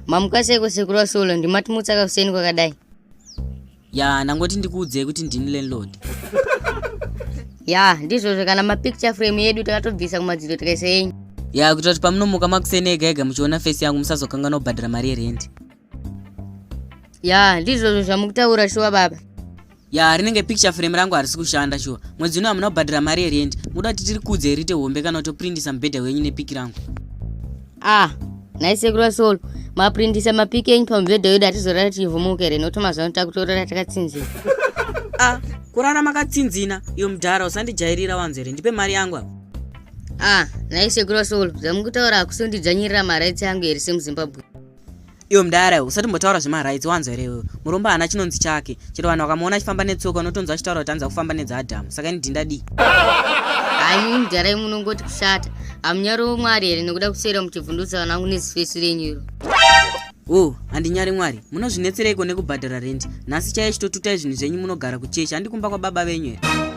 Mamukaseko sekuru Sauro ndimati mutsaka kuseni kwakadai. Ya, nangoti ndikuudzei kuti ndini landlord. Ya, ndizvo kana mapicture frame yedu takatobvisa kumadziro tikaisei. Ya, kuti pamunomuka makuseni ega muchiona face yangu musazokanga nobhadhara mari yerent. Ya, ndizvo zvamukutaura shuwa baba. Ya, rinenge picture frame rangu harisi kushanda shuwa. Mwedzi uno hamuna kubhadhara mari yerent. Muda kuti tiri kuudze rite hombe kana kutoprindisa mubhedha wenyu nepiki rangu. Nhai sekuru Sauro, maprindisa mapiki enyu pamubhedha wedu atizorara tichivhumukere nokuti mazuva ano takutorara takatsinzina. Kurara makatsinzina, iyo mudhara usandijairira wanzere, ndipe mari yangu apa. Nhai sekuru Sauro, zvamukutaura hakusondidzvanyirira marights yangu here semuZimbabwe. Iyo mudhara usatimbotaura zvemarights wanzere wewe. Muromba hana chinonzi chake. Chero vanhu vakamuona achifamba netsoka unotonzwa achitaura kuti anza kufamba nedzaadhamu. Saka ndindadi. Hayi mudhara munongoti kushata. Hamunyari Mwari here nekuda kusera muchivhundutsa vanangu nezifesi renyu. Handinyare Mwari, munozvinetsereiko nekubhadhara rent? Nhasi chaiye chitotutai zvinhu zvenyu munogara kuchechi, handikumba kwa baba venyu here.